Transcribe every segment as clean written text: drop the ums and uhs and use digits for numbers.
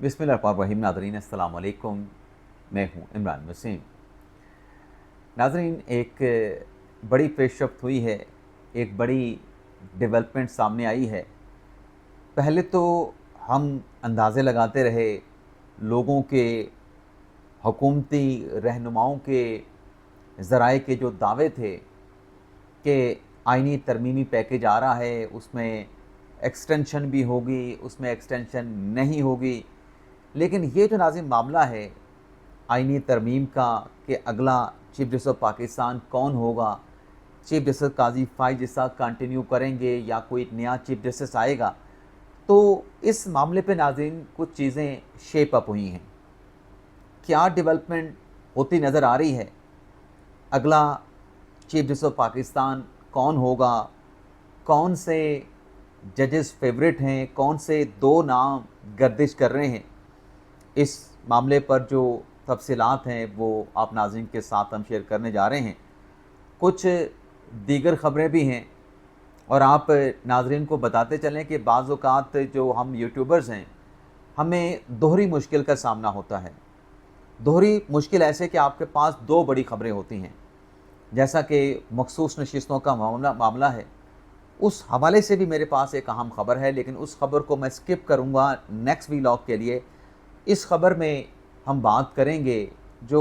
बिस्मिल्लाहिर्रहमानिर्रहीम। नाज़रीन अस्सलाम वालेकुम, मैं हूँ इमरान वसीम। नाज़रीन, एक बड़ी पेशरफ्त हुई है, एक बड़ी डेवलपमेंट सामने आई है। पहले तो हम अंदाज़े लगाते रहे लोगों के, हुकूमती रहनुमाओं के, ज़राए के जो दावे थे कि आइनी तरमीमी पैकेज आ रहा है, उसमें एक्सटेंशन भी होगी, उसमें एक्सटेंशन नहीं होगी। लेकिन ये जो नाज़रीन मामला है आइनी तरमीम का कि अगला चीफ जस्टिस ऑफ पाकिस्तान कौन होगा, चीफ जस्टिस काजी फ़ाइज़ इसाक कंटिन्यू करेंगे या कोई नया चीफ जस्टिस आएगा, तो इस मामले पे नाज़रीन कुछ चीज़ें शेप अप हुई हैं। क्या डेवलपमेंट होती नज़र आ रही है, अगला चीफ जस्टिस ऑफ पाकिस्तान कौन होगा, कौन से जजेस फेवरेट हैं, कौन से दो नाम गर्दिश कर रहे हैं, इस मामले पर जो तफसीलात हैं वो आप नाज़रीन के साथ हम शेयर करने जा रहे हैं। कुछ दीगर ख़बरें भी हैं और आप नाज़रीन को बताते चलें कि बाज़ औक़ात जो हम यूट्यूबर्स हैं, हमें दोहरी मुश्किल का सामना होता है। दोहरी मुश्किल ऐसे कि आपके पास दो बड़ी ख़बरें होती हैं, जैसा कि मखसूस नशिस्तों का मामला है। उस हवाले से भी मेरे पास एक अहम ख़बर है, लेकिन उस ख़बर को मैं स्किप करूँगा नेक्स्ट व्लॉग के लिए। इस ख़बर में हम बात करेंगे जो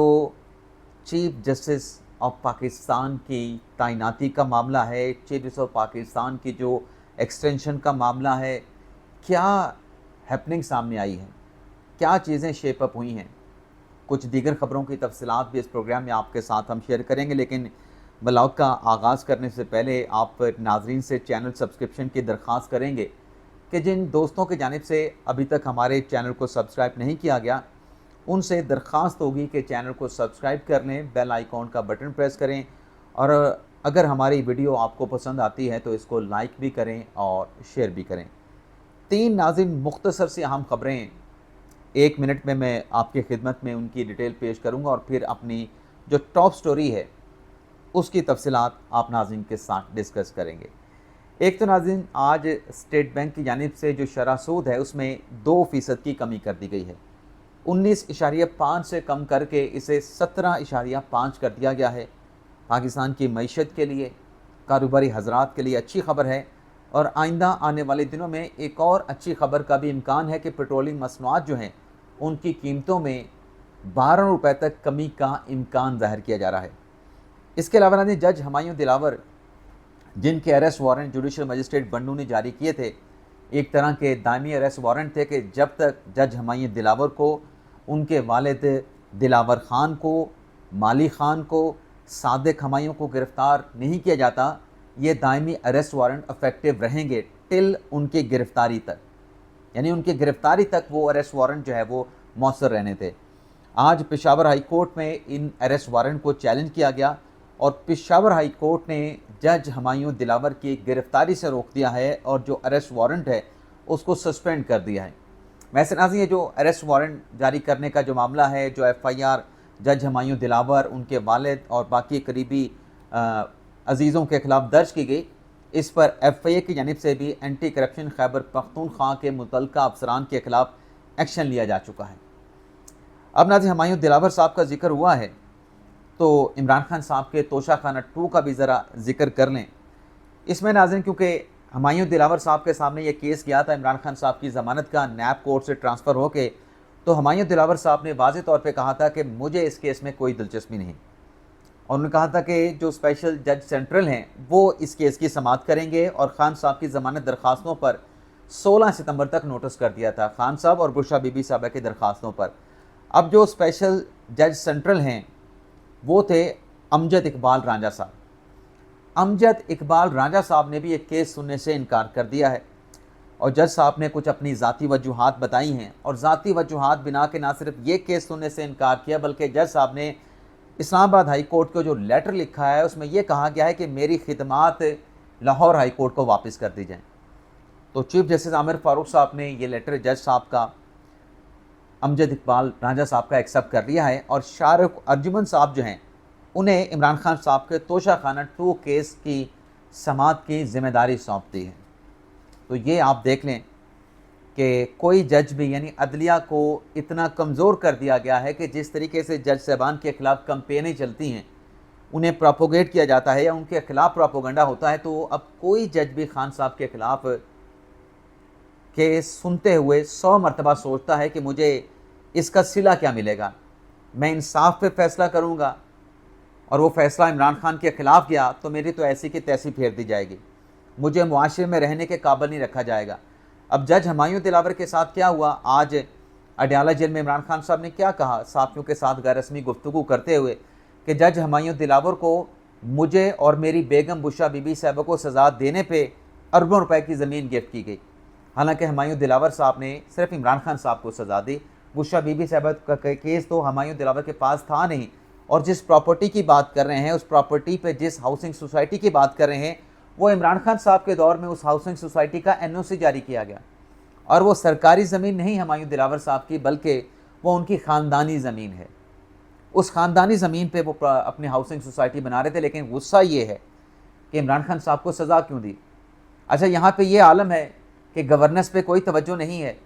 चीफ जस्टिस ऑफ पाकिस्तान की तैनाती का मामला है, चीफ जस्टिस ऑफ पाकिस्तान की जो एक्सटेंशन का मामला है, क्या हैपनिंग सामने आई है, क्या चीज़ें शेप अप हुई हैं। कुछ दीगर ख़बरों की तफसीलात भी इस प्रोग्राम में आपके साथ हम शेयर करेंगे, लेकिन व्लॉग का आगाज़ करने से पहले आप नाज़रीन से चैनल सब्सक्रिप्शन की दरख्वास्त करेंगे कि जिन दोस्तों की जानिब से अभी तक हमारे चैनल को सब्सक्राइब नहीं किया गया, उनसे दरख्वास्त होगी कि चैनल को सब्सक्राइब कर लें, बेल आइकॉन का बटन प्रेस करें और अगर हमारी वीडियो आपको पसंद आती है तो इसको लाइक भी करें और शेयर भी करें। तीन नाज़रीन मुख्तसर सी अहम ख़बरें, 1 मिनट में मैं आपकी खिदमत में उनकी डिटेल पेश करूँगा और फिर अपनी जो टॉप स्टोरी है उसकी तफसीलात आप नाज़रीन के साथ डिस्कस करेंगे। एक तो नाज़रीन, आज स्टेट बैंक की जानिब से जो शरह सूद है उसमें 2% की कमी कर दी गई है। 19.5 से कम करके इसे 17.5 कर दिया गया है। पाकिस्तान की मईशत के लिए, कारोबारी हजरात के लिए अच्छी खबर है और आइंदा आने वाले दिनों में एक और अच्छी खबर का भी इम्कान है कि पेट्रोलियम मसनूआत जो हैं उनकी कीमतों में 12 रुपये तक कमी का इम्कान ज़ाहिर किया जा रहा है। इसके अलावा नाज़रीन, जज हुमायूं दिलावर, जिनके अरेस्ट वारंट जुडिशल मजिस्ट्रेट बन्नू ने जारी किए थे, एक तरह के दायमी अरेस्ट वारंट थे कि जब तक जज हुमायूं दिलावर को, उनके वालिद दिलावर ख़ान को, माली ख़ान को, सादिक हुमायूं को गिरफ़्तार नहीं किया जाता, ये दायमी अरेस्ट वारंट अफेक्टिव रहेंगे टिल उनकी गिरफ़्तारी तक, यानी उनकी गिरफ़्तारी तक वो अरेस्ट वारंट जो है वो मौसर रहने थे। आज पेशावर हाई कोर्ट में इन अरेस्ट वारंट को चैलेंज किया गया और पेशावर हाई कोर्ट ने जज हुमायूं दिलावर की गिरफ़्तारी से रोक दिया है और जो अरेस्ट वारंट है उसको सस्पेंड कर दिया है। वैसे नाज़रीन, ये जो अरेस्ट वारंट जारी करने का जो मामला है, जो FIR जज हुमायूं दिलावर, उनके वालिद और बाकी करीबी अजीज़ों के ख़िलाफ़ दर्ज की गई, इस पर FIA की जानिब से भी एंटी करप्शन खैबर पख्तूनख्वा के मुतल्लिका अफसरान के ख़िलाफ़ एक्शन लिया जा चुका है। अब नाज़रीन, हुमायूं दिलावर साहब का जिक्र हुआ है तो इमरान खान साहब के तोशाखाना 2 का भी ज़रा जिक्र कर लें। इसमें नाज़रीन, क्योंकि हुमायूं दिलावर साहब के सामने ये केस गया था इमरान खान साहब की ज़मानत का नैब कोर्ट से ट्रांसफ़र होके, तो हुमायूं दिलावर साहब ने वाज़ेह तौर पे कहा था कि मुझे इस केस में कोई दिलचस्पी नहीं, और उन्होंने कहा था कि जो स्पेशल जज सेंट्रल हैं वो इस केस की समाअत करेंगे और खान साहब की ज़मानत दरख्वास्तों पर 16 सितंबर तक नोटिस कर दिया था, खान साहब और बुशरा बीबी साहबा की दरख्वास्तों पर। अब जो स्पेशल जज सेंट्रल हैं वो थे अमजद इकबाल रांझा साहब। अमजद इकबाल रांझा साहब ने भी एक केस सुनने से इनकार कर दिया है और जज साहब ने कुछ अपनी ज़ाती वजूहात बताई हैं और ज़ाती वजूहात बिना के ना सिर्फ ये केस सुनने से इनकार किया, बल्कि जज साहब ने इस्लामाबाद हाई कोर्ट को जो लेटर लिखा है उसमें यह कहा गया है कि मेरी खिदमात लाहौर हाई कोर्ट को वापस कर दी जाएँ। तो चीफ जस्टिस आमिर फ़ारूक साहब ने ये लेटर जज साहब का, अमजद इकबाल रांझा साहब का एक्सेप्ट कर लिया है और शाहरुख अर्जुमन साहब जो हैं उन्हें इमरान खान साहब के तोशाखाना 2 केस की समाअत की ज़िम्मेदारी सौंप दी है। तो ये आप देख लें कि कोई जज भी यानी अदलिया को इतना कमज़ोर कर दिया गया है कि जिस तरीके से जज साहबान के ख़िलाफ़ कंपेनें चलती हैं, उन्हें प्रोपोगेट किया जाता है या उनके ख़िलाफ़ प्रोपोगंडा होता है, तो अब कोई जज भी खान साहब के ख़िलाफ़ केस सुनते हुए 100 मरतबा सोचता है कि मुझे इसका सिला क्या मिलेगा, मैं इंसाफ पे फ़ैसला करूँगा और वो फ़ैसला इमरान खान के ख़िलाफ़ गया तो मेरी तो ऐसी की तैसी फेर दी जाएगी, मुझे मुआशरे में रहने के काबिल नहीं रखा जाएगा। अब जज हुमायूं दिलावर के साथ क्या हुआ, आज अडयाला जेल में इमरान खान साहब ने क्या कहा साथियों के साथ गैर रस्मी गुफ्तगू करते हुए कि जज हुमायूं दिलावर को मुझे और मेरी बेगम बुशरा बीबी साहबा को सज़ा देने पे अरबों रुपए की ज़मीन गिफ्ट की गई। हालांकि हुमायूं दिलावर साहब ने सिर्फ इमरान खान साहब को सज़ा दी, बुशरा बीबी साहबा का केस तो हुमायूं दिलावर के पास था नहीं, और जिस प्रॉपर्टी की बात कर रहे हैं, उस प्रॉपर्टी पे जिस हाउसिंग सोसाइटी की बात कर रहे हैं, वो इमरान खान साहब के दौर में उस हाउसिंग सोसाइटी का एनओसी जारी किया गया, और वो सरकारी ज़मीन नहीं हुमायूं दिलावर साहब की, बल्कि वो उनकी ख़ानदानी ज़मीन है। उस ख़ानदानी ज़मीन पे वो अपनी हाउसिंग सोसाइटी बना रहे थे। लेकिन गुस्सा ये है कि इमरान खान साहब को सज़ा क्यों दी। अच्छा, यहाँ पे ये आलम है कि गवर्नेंस पे कोई तवज्जो नहीं है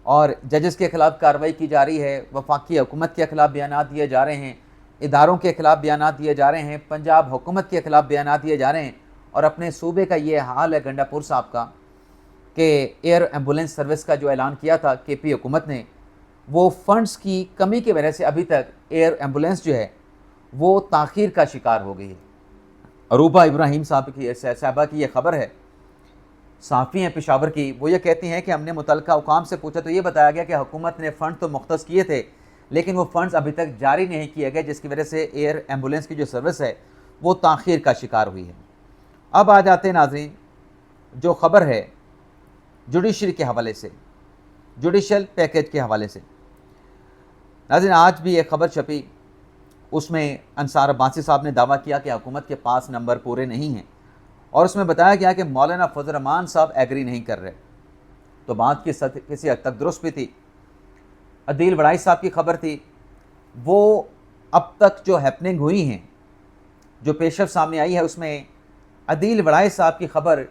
और जजेस के ख़िलाफ़ कार्रवाई की जा रही है, वफाकी हुकूमत के ख़िलाफ़ बयान दिए जा रहे हैं, इदारों के ख़िलाफ़ बयान दिए जा रहे हैं, पंजाब हुकूमत के ख़िलाफ़ बयान दिए जा रहे हैं। और अपने सूबे का ये हाल है गंडापुर साहब का कि एयर एम्बुलेंस सर्विस का जो ऐलान किया था केपी हुकूमत ने, वो फ़ंड्स की कमी की वजह से अभी तक एयर एम्बुलेंस जो है वो ताख़ीर का शिकार हो गई है। अरूबा इब्राहिम साहबा की ये ख़बर है, साफ़ी हैं पेशावर की, वो ये कहती हैं कि हमने मुतल्लिका हुकाम से पूछा तो ये बताया गया कि हुकूमत ने फ़ंड तो मुख्तस किए थे, लेकिन वो फ़ंड्स अभी तक जारी नहीं किए गए, जिसकी वजह से एयर एम्बुलेंस की जो सर्विस है वो ताख़ीर का शिकार हुई है। अब आ जाते हैं नाज़रीन, जो ख़बर है जुडिशरी के हवाले से, जुडिशल पैकेज के हवाले से। नाज़रीन, आज भी एक ख़बर छपी, उसमें अंसार अब्बासी साहब ने दावा किया कि हुकूमत के पास नंबर पूरे नहीं हैं, और उसमें बताया गया कि मौलाना फजल रहमान साहब एग्री नहीं कर रहे। तो बात किसी हद तक दुरुस्त भी थी। अदील वड़ाई साहब की खबर थी, वो अब तक जो हैपनिंग हुई हैं, जो पेशरफ सामने आई है, उसमें अदील वड़ाई साहब की खबर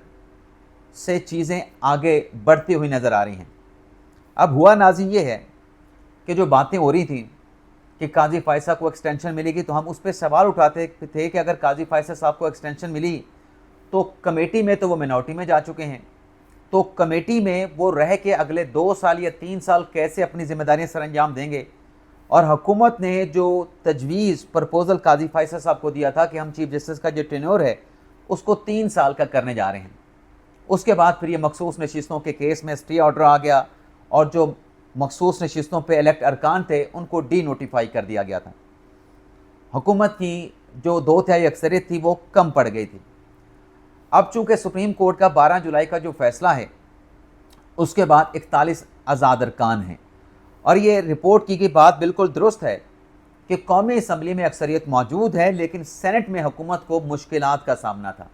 से चीज़ें आगे बढ़ती हुई नज़र आ रही हैं। अब हुआ नाज़रीन ये है कि जो बातें हो रही थी कि काजी फ़ायसा को एक्सटेंशन मिलेगी, तो हम उस पर सवाल उठाते थे कि अगर काजी फ़ायसा साहब को एक्सटेंशन मिली तो कमेटी में तो वो मिनॉरिटी में जा चुके हैं, तो कमेटी में वो रह के अगले 2 साल या 3 साल कैसे अपनी जिम्मेदारियां सर अंजाम देंगे। और हुकूमत ने जो तजवीज़ प्रपोज़ल काजी फ़ायसा साहब को दिया था कि हम चीफ जस्टिस का जो टेन्योर है उसको 3 साल का करने जा रहे हैं, उसके बाद फिर ये मखसूस नशिस्तों के केस में स्टे ऑर्डर आ गया और जो मखसूस नशिस्तों पे इलेक्ट अरकान थे उनको डी नोटिफाई कर दिया गया था। हुकूमत की जो 2/3 अक्सरियत थी वो कम पड़ गई थी। अब चूँकि सुप्रीम कोर्ट का 12 जुलाई का जो फैसला है, उसके बाद 41 आज़ाद अरकान हैं, और ये रिपोर्ट की गई बात बिल्कुल दुरुस्त है कि कौमी असम्बली में अक्सरियत मौजूद है, लेकिन सेनेट में हुकूमत को मुश्किलात का सामना था।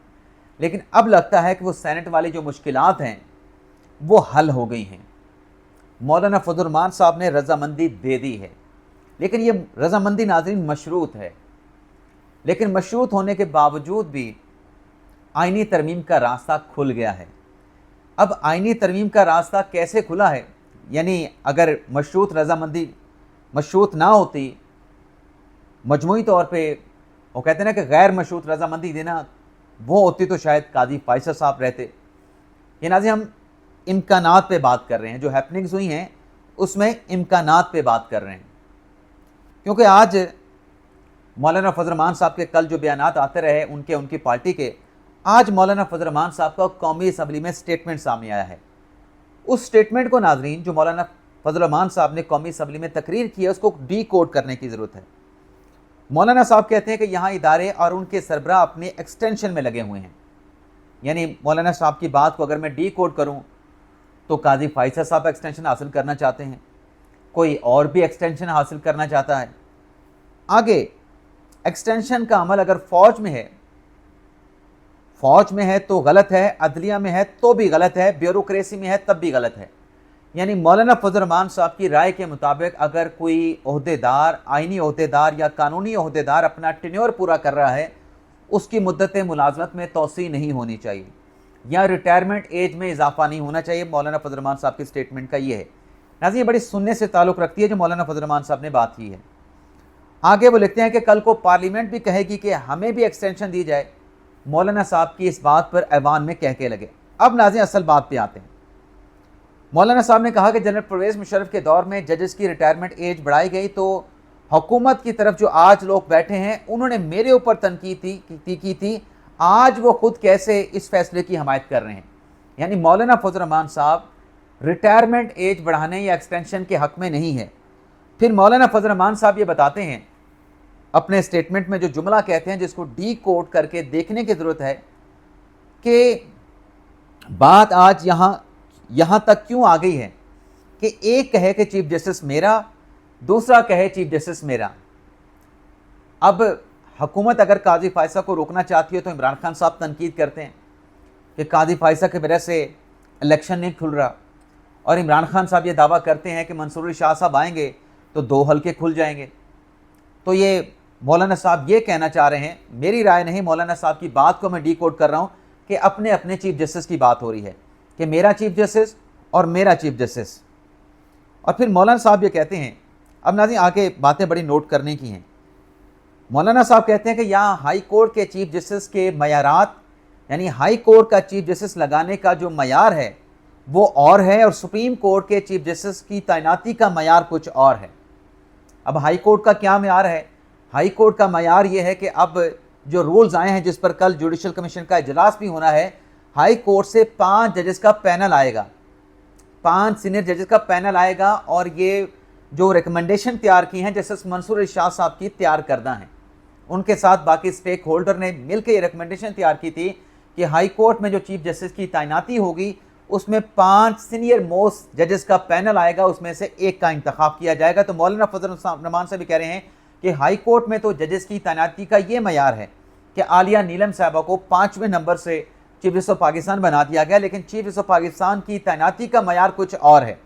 लेकिन अब लगता है कि वो सेनेट वाली जो मुश्किलात हैं वो हल हो गई हैं। मौलाना फजल रहमान साहब ने रजामंदी दे दी है, लेकिन ये रजामंदी नाज़रीन मशरूत है। लेकिन मशरूत होने के बावजूद भी आईनी तरमीम का रास्ता खुल गया है। अब आईनी तरमीम का रास्ता कैसे खुला है, यानी अगर मशरूत रजामंदी मशरूत ना होती, मजमूई तौर पे वो कहते हैं ना कि गैर मशरूत रजामंदी देना वो होती, तो शायद काजी फ़ायसा साहब रहते। ये नाज़रीन, हम इम्कानात पे बात कर रहे हैं, जो हैपनिंग्स हुई हैं उसमें इम्कानात पे बात कर रहे हैं, क्योंकि आज मौलाना फजल रहमान साहब के कल जो बयानात आते रहे उनकी पार्टी के, आज मौलाना फजल रहमान साहब का कौमी असम्बली में स्टेटमेंट सामने आया है। उस स्टेटमेंट को नाज़रीन जो मौलाना फजल रहमान साहब ने कौमी असम्बली में तकरीर की है उसको डी कोड करने की ज़रूरत है। मौलाना साहब कहते हैं कि यहाँ इदारे और उनके सरबराह अपने एक्सटेंशन में लगे हुए हैं। यानी मौलाना साहब की बात को अगर मैं डी कोड करूँ तो काजी फ़ायसा साहब एक्सटेंशन हासिल करना चाहते हैं, कोई और भी एक्सटेंशन हासिल करना चाहता है। आगे एक्सटेंशन का अमल अगर फ़ौज में है तो गलत है, अदलिया में है तो भी गलत है, ब्यूरोक्रेसी में है तब भी गलत है। यानी मौलाना फजल रहमान साहब की राय के मुताबिक अगर कोई ओहदेदार, आइनी ओहदेदार या कानूनी ओहदेदार अपना टेन्योर पूरा कर रहा है, उसकी मुद्दत मुलाजमत में तोसी नहीं होनी चाहिए। या रिटायरमेंट एज में इजाफा नहीं होना चाहिए। मौलाना फजल रहमान साहब की स्टेटमेंट का ये है। नाज़रीन, ये बड़ी सुनने से ताल्लुक़ रखती है जो मौलाना फजल रहमान साहब ने बात की है। आगे वो लिखते हैं कि कल को पार्लियामेंट भी कहेगी कि हमें भी एक्सटेंशन दी जाए। मौलाना साहब की इस बात पर ऐवान में कह के लगे। अब नाज़रीन असल बात पे आते हैं। मौलाना साहब ने कहा कि जनरल परवेज़ मुशर्रफ के दौर में जजेस की रिटायरमेंट एज बढ़ाई गई तो हुकूमत की तरफ जो आज लोग बैठे हैं उन्होंने मेरे ऊपर तनकीद की थी, आज वो खुद कैसे इस फैसले की हमायत कर रहे हैं। यानी मौलाना फजल रहमान साहब रिटायरमेंट एज बढ़ाने या एक्सटेंशन के हक़ में नहीं है। फिर मौलाना फजल रहमान साहब ये बताते हैं अपने स्टेटमेंट में, जो जुमला कहते हैं जिसको डी कोड करके देखने की ज़रूरत है कि बात आज यहाँ तक क्यों आ गई है कि एक कहे कि चीफ जस्टिस मेरा, दूसरा कहे चीफ जस्टिस मेरा। अब हुकूमत अगर काजी फायसा को रोकना चाहती है तो इमरान खान साहब तनकीद करते हैं कि काजी फायसा की वजह से इलेक्शन नहीं खुल रहा, और इमरान खान साहब ये दावा करते हैं कि मंसूर अली शाह साहब आएंगे तो 2 हल्के खुल जाएंगे। तो ये मौलाना साहब ये कहना चाह रहे हैं, मेरी राय नहीं, मौलाना साहब की बात को मैं डी कोड कर रहा हूँ कि अपने अपने चीफ जस्टिस की बात हो रही है कि मेरा चीफ जस्टिस और मेरा चीफ जस्टिस। और फिर मौलाना साहब ये कहते हैं, अब नाज़रीन आगे बातें बड़ी नोट करने की हैं। मौलाना साहब कहते हैं कि यहाँ हाई कोर्ट के चीफ जस्टिस के मयारात, यानी हाई कोर्ट का चीफ जस्टिस लगाने का जो मयार है वो और है, और सुप्रीम कोर्ट के चीफ जस्टिस की तैनाती का मयार कुछ और है। अब हाई कोर्ट का क्या मयार है? हाई कोर्ट का मयार ये है कि अब जो रूल्स आए हैं जिस पर कल जुडिशल कमीशन का इजलास भी होना है, हाई कोर्ट से 5 जजेस का पैनल आएगा, 5 सीनियर जजेस का पैनल आएगा, और ये जो रिकमेंडेशन तैयार की हैं जस्टिस मंसूर अली शाह साहब की तैयार करना है, उनके साथ बाकी स्टेक होल्डर ने मिलकर ये रिकमेंडेशन तैयार की थी कि हाई कोर्ट में जो चीफ जस्टिस की तैनाती होगी उसमें 5 सीनियर मोस्ट जजेस का पैनल आएगा, उसमें से एक का इंतखाब किया जाएगा। तो मौलाना फजल रहमान से भी कह रहे हैं कि हाई कोर्ट में तो जजेस की तैनाती का ये मयार है कि आलिया नीलम साहबा को 5वें नंबर से चीफ जस्टिस ऑफ पाकिस्तान बना दिया गया, लेकिन चीफ जस्टिस ऑफ पाकिस्तान की तैनाती का मयार कुछ और है।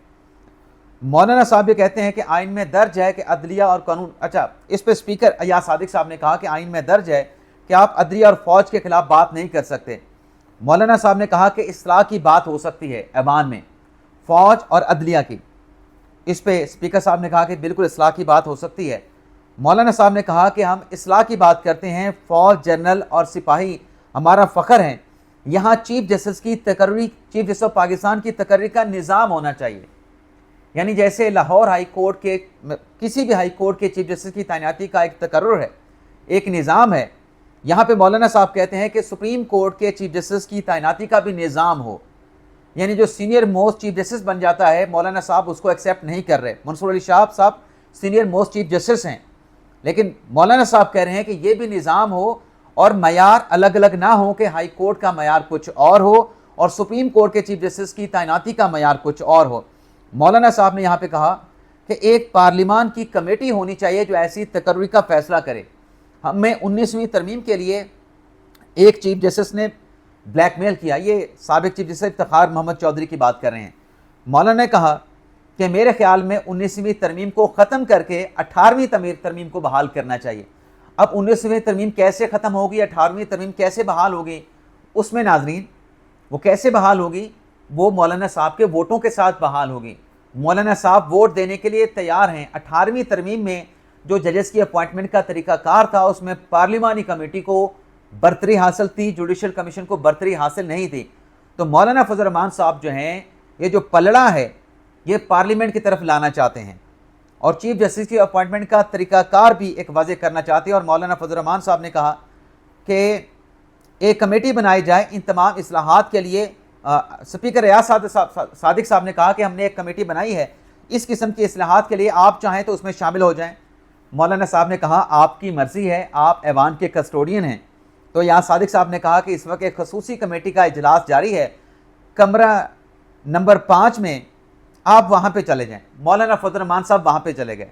मौलाना साहब ये कहते हैं कि आइन में दर्ज है कि अदलिया और कानून, अच्छा इस पर स्पीकर अयाज सादिक साहब ने कहा कि आइन में दर्ज है कि आप अदलिया और फौज के खिलाफ बात नहीं कर सकते। मौलाना साहब ने कहा कि इस्लाह की बात हो सकती है ऐवान में, फौज और अदलिया की। इस पे स्पीकर साहब ने कहा कि बिल्कुल इस्लाह की बात हो सकती है। मौलाना साहब ने कहा कि हम इस्लाह की बात करते हैं, फौज, जनरल और सिपाही हमारा फ़ख्र हैं, यहाँ चीफ जस्टिस की तकर्री, चीफ जस्टिस ऑफ पाकिस्तान की तकर्री का निज़ाम होना चाहिए। यानी जैसे लाहौर हाई कोर्ट के, किसी भी हाई कोर्ट के चीफ जस्टिस की तैनाती का एक तकर्रुर है, एक निज़ाम है, यहाँ पे मौलाना साहब कहते हैं कि सुप्रीम कोर्ट के चीफ जस्टिस की तैनाती का भी निज़ाम हो। यानी जो सीनियर मोस्ट चीफ जस्टिस बन जाता है, मौलाना साहब उसको एक्सेप्ट नहीं कर रहे। मंसूर अली शाह साहब सीनियर मोस्ट चीफ जस्टिस हैं, लेकिन मौलाना साहब कह रहे हैं कि ये भी निज़ाम हो और मयार अलग अलग ना हो कि हाई कोर्ट का मयार कुछ और हो और सुप्रीम कोर्ट के चीफ जस्टिस की तैनाती का मयार कुछ और हो। मौलाना साहब ने यहाँ पे कहा कि एक पार्लियामान की कमेटी होनी चाहिए जो ऐसी तकर्री का फैसला करे। हमें 19वीं तरमीम के लिए एक चीफ जस्टिस ने ब्लैकमेल किया, ये साबिक चीफ जस्टिस इफ्तिखार मोहम्मद चौधरी की बात कर रहे हैं। मौलाना ने कहा कि मेरे ख्याल में 19वीं तरमीम को ख़त्म करके 18वीं तरमीम को बहाल करना चाहिए। अब 19वीं तरमीम कैसे ख़त्म होगी, 18वीं तरमीम कैसे बहाल होगी, उसमें नाजरीन वो कैसे बहाल होगी, वो मौलाना साहब के वोटों के साथ बहाल होगी। मौलाना साहब वोट देने के लिए तैयार हैं। 18वीं तरमीम में जो जजेस की अपॉइंटमेंट का तरीक़ाकार था उसमें पार्लिमानी कमेटी को बरतरी हासिल थी, जुडिशल कमीशन को बरतरी हासिल नहीं थी। तो मौलाना फजल रहमान साहब जो हैं, ये जो पलड़ा है ये पार्लियामेंट की तरफ लाना चाहते हैं और चीफ जस्टिस की अपॉइंटमेंट का तरीक़ाकार भी एक वाज़े करना चाहते हैं। और मौलाना फजल रहमान साहब ने कहा कि एक कमेटी बनाई जाए इन तमाम इस्लाहात के लिए। स्पीकर अयाज सादिक साहब ने कहा कि हमने एक कमेटी बनाई है इस किस्म की इस्लाहात के लिए, आप चाहें तो उसमें शामिल हो जाएं। मौलाना साहब ने कहा आपकी मर्ज़ी है, आप ऐवान के कस्टोडियन हैं। तो अयाज सादिक साहब ने कहा कि इस वक्त एक खसूसी कमेटी का इजलास जारी है, कमरा नंबर 5 में, आप वहाँ पे चले जाएं। मौलाना फजल रहमान साहब वहाँ पे चले गए।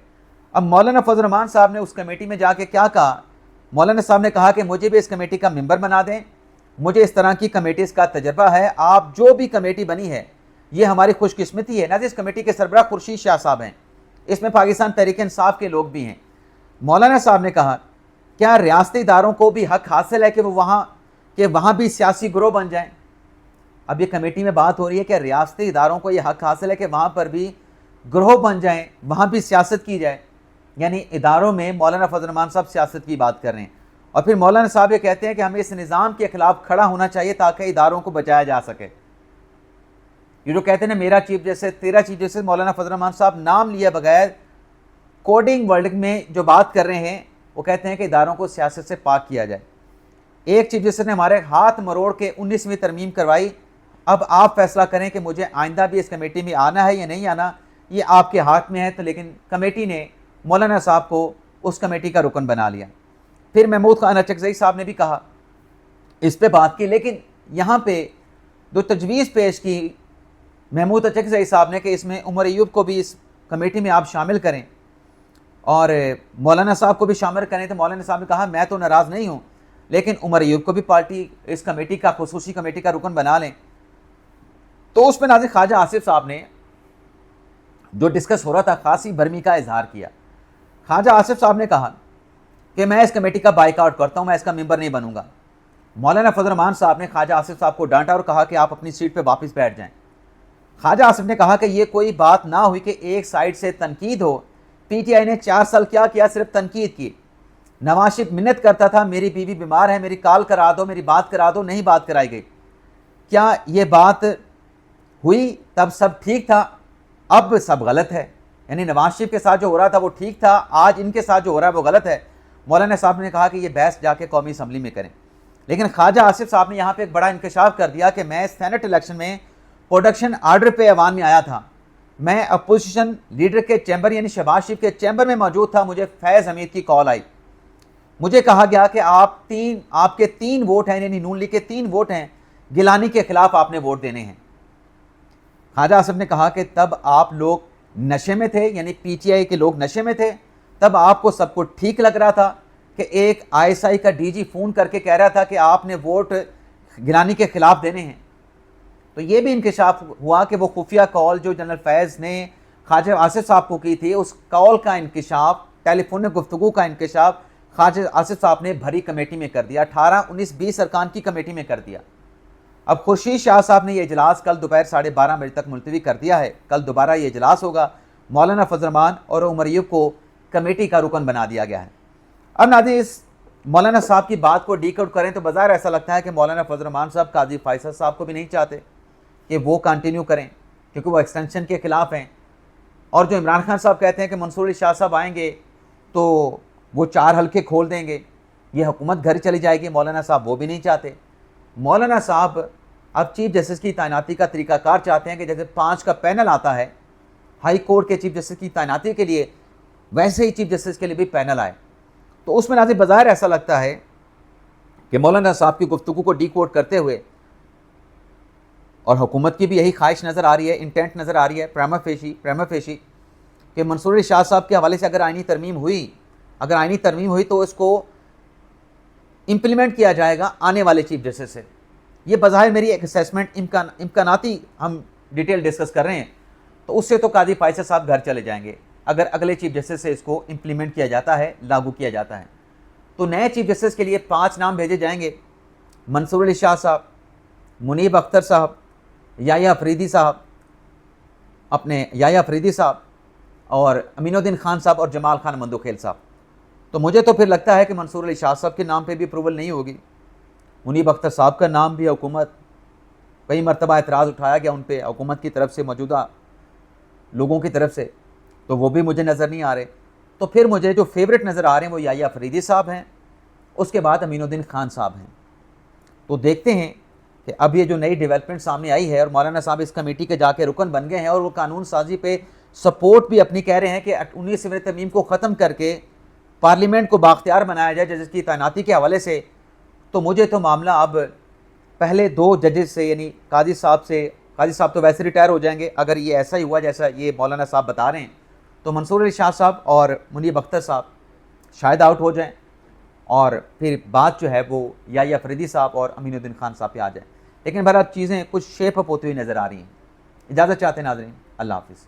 अब मौलाना फजल रहमान साहब ने उस कमेटी में जाके क्या कहा, मौलाना साहब ने कहा कि मुझे भी इस कमेटी का मेंबर बना दें, मुझे इस तरह की कमेटीज़ का तजर्बा है, आप जो भी कमेटी बनी है ये हमारी खुशकिस्मती है। ना इस कमेटी के सरबराह खुर्शीद शाह साहब हैं, इसमें पाकिस्तान तहरीक इंसाफ के लोग भी हैं। मौलाना साहब ने कहा क्या रियासती इदारों को भी हक हासिल है कि वो वहाँ भी सियासी ग्रोह बन जाएं। अब ये कमेटी में बात हो रही है कि रियासती इदारों को ये हक हासिल है कि वहाँ पर भी ग्रोह बन जाएं, वहाँ भी सियासत की जाए। यानी इदारों में मौलाना फजल रहमान साहब सियासत की बात कर रहे हैं और फिर मौलाना साहब ये कहते हैं कि हमें इस निज़ाम के खिलाफ खड़ा होना चाहिए ताकि इदारों को बचाया जा सके। ये जो कहते हैं ना मेरा चीफ जैसे तेरा चीफ जैसे, मौलाना फजल रहमान साहब नाम लिए बगैर कोडिंग वर्ल्ड में जो बात कर रहे हैं वो कहते हैं कि इदारों को सियासत से पाक किया जाए। एक चीफ जस्टिस ने हमारे हाथ मरोड़ के 19वीं तरमीम करवाई। अब आप फैसला करें कि मुझे आइंदा भी इस कमेटी में आना है या नहीं आना, ये आपके हाथ में है। तो लेकिन कमेटी ने मौलाना साहब को उस कमेटी का रुकन बना लिया। फिर महमूद खान अचकज़ई साहब ने भी कहा, इस पे बात की, लेकिन यहाँ पे जो तजवीज़ पेश की महमूद अचकज़ई साहब ने कि इसमें उमर अयूब को भी इस कमेटी में आप शामिल करें और मौलाना साहब को भी शामिल करें, तो मौलाना साहब ने कहा मैं तो नाराज़ नहीं हूँ, लेकिन उमर अयूब को भी पार्टी इस कमेटी का खुसूसी कमेटी का रुकन बना लें। तो उसमें नाज़िर ख्वाजा आसिफ साहब ने जो डिस्कस हो रहा था खासी भरमी का इजहार किया। ख्वाजा आसिफ साहब ने कहा कि मैं इस कमेटी का बाइकआउट करता हूँ, मैं इसका मेंबर नहीं बनूंगा। मौलाना फजल रहमान साहब ने ख्वाजा आसिफ साहब को डांटा और कहा कि आप अपनी सीट पर वापस बैठ जाएं। ख्वाजा आसिफ ने कहा कि ये कोई बात ना हुई कि एक साइड से तनकीद हो। पीटीआई ने 4 साल क्या किया, सिर्फ तनकीद की। नवाज शरीफ मिन्नत करता था मेरी बीवी बीमार है, मेरी कॉल करा दो, मेरी बात करा दो, नहीं बात कराई गई। क्या ये बात हुई तब सब ठीक था, अब सब गलत है? यानी नवाज शरीफ के साथ जो हो रहा था वो ठीक था, आज इनके साथ जो हो रहा है वो गलत है। मौलाना साहब ने कहा कि ये बहस जाके कौमी असम्बली में करें। लेकिन ख्वाजा आसिफ साहब ने यहाँ पे एक बड़ा इंकशाफ कर दिया कि मैं सेनेट इलेक्शन में प्रोडक्शन आर्डर पे ऐवान में आया था, मैं अपोजिशन लीडर के चैम्बर यानी शहबाज शरीफ के चैम्बर में मौजूद था। मुझे फैज़ हमीद की कॉल आई, मुझे कहा गया कि आपके 3 वोट हैं, यानी नून लीग के 3 वोट हैं, गिलानी के खिलाफ आपने वोट देने हैं। ख्वाजा आसिफ ने कहा कि तब आप लोग नशे में थे, यानी पीटीआई के लोग नशे में थे, तब आपको सब कुछ ठीक लग रहा था कि एक आईएसआई का डीजी फ़ोन करके कह रहा था कि आपने वोट गिलानी के खिलाफ देने हैं। तो ये भी इंकशाफ हुआ कि वो खुफिया कॉल जो जनरल फैज़ ने ख्वाजा आसिफ साहब को की थी, उस कॉल का इंकशाफ, टेलीफोनिक गुफ्तगू का इंकशाफ ख्वाजा आसिफ साहब ने भरी कमेटी में कर दिया, 18, 19, 20 अरकान की कमेटी में कर दिया। अब खुर्शीद शाह साहब ने यह इजलास कल दोपहर 12:30 बजे तक मुलतवी कर दिया है। कल दोबारा ये इजलास होगा। मौलाना फजल रहमान और उमर अयूब को कमेटी का रुकन बना दिया गया है। अब नाज़रीन, इस मौलाना साहब की बात को डीकोड करें तो बाज़ाहिर ऐसा लगता है कि मौलाना फजल रहमान साहब काजी फैसल साहब को भी नहीं चाहते कि वो कंटिन्यू करें, क्योंकि वो एक्सटेंशन के ख़िलाफ़ हैं। और जो इमरान खान साहब कहते हैं कि मंसूर अली शाह साहब आएंगे तो वो 4 हल्के खोल देंगे, ये हुकूमत घर चली जाएगी, मौलाना साहब वो भी नहीं चाहते। मौलाना साहब अब चीफ जस्टिस की तैनाती का तरीक़ाकार चाहते हैं कि जैसे 5 का पैनल आता है हाई कोर्ट के चीफ जस्टिस की तैनाती के लिए, वैसे ही चीफ जस्टिस के लिए भी पैनल आए। तो उसमें नाज़रीन बाज़ाहिर ऐसा लगता है कि मौलाना साहब की गुफ्तगू को डीकोड करते हुए, और हुकूमत की भी यही ख्वाहिश नज़र आ रही है, इंटेंट नज़र आ रही है, प्रेमा फेशी कि मंसूर अली शाह साहब के हवाले से अगर आईनी तरमीम हुई तो इसको इम्प्लीमेंट किया जाएगा आने वाले चीफ जस्टिस से। ये बज़ाहिर मेरी एक असेसमेंट इम्कानाती हम डिटेल डिस्कस कर रहे हैं। तो उससे तो काजी फैसल साहब घर चले जाएंगे अगर अगले चीफ जस्टिस से इसको इम्प्लीमेंट किया जाता है, लागू किया जाता है। तो नए चीफ जस्टिस के लिए 5 नाम भेजे जाएंगे, मंसूर अली शाह साहब, मुनीब अख्तर साहब, याह्या अफरीदी साहब और अमीनुद्दीन खान साहब और जमाल खान मंदोखेल साहब। तो मुझे तो फिर लगता है कि मंसूर अली शाह साहब के नाम पे भी अप्रूवल नहीं होगी। मुनीब अख्तर साहब का नाम भी हुकूमत, कई मरतबा एतराज़ उठाया गया उन पर हुकूमत की तरफ से, मौजूदा लोगों की तरफ से, तो वो भी मुझे नज़र नहीं आ रहे। तो फिर मुझे जो फेवरेट नज़र आ रहे हैं वो याह्या अफरीदी साहब हैं, उसके बाद अमीनुद्दीन खान साहब हैं। तो देखते हैं कि अब ये जो नई डेवलपमेंट सामने आई है और मौलाना साहब इस कमेटी के जाके रुकन बन गए हैं और वो कानून साजी पे सपोर्ट भी अपनी कह रहे हैं कि 19वीं तरमीम को ख़त्म करके पार्लियामेंट को बाख्तियार बनाया जाए जजेस की तैनाती के हवाले से। तो मुझे तो मामला अब पहले 2 जजेस से, यानी काजी साहब तो वैसे रिटायर हो जाएंगे अगर ये ऐसा ही हुआ जैसा ये मौलाना साहब बता रहे हैं, तो मंसूर अली शाह साहब और मुनीब अख्तर साहब शायद आउट हो जाएं और फिर बात जो है वो याह्या अफरीदी साहब और अमीनुद्दीन खान साहब पे आ जाए। लेकिन बहरहाल चीज़ें कुछ शेप अप होती हुई नज़र आ रही हैं। इजाज़त चाहते हैं नाज़रीन, अल्लाह हाफ़िज़।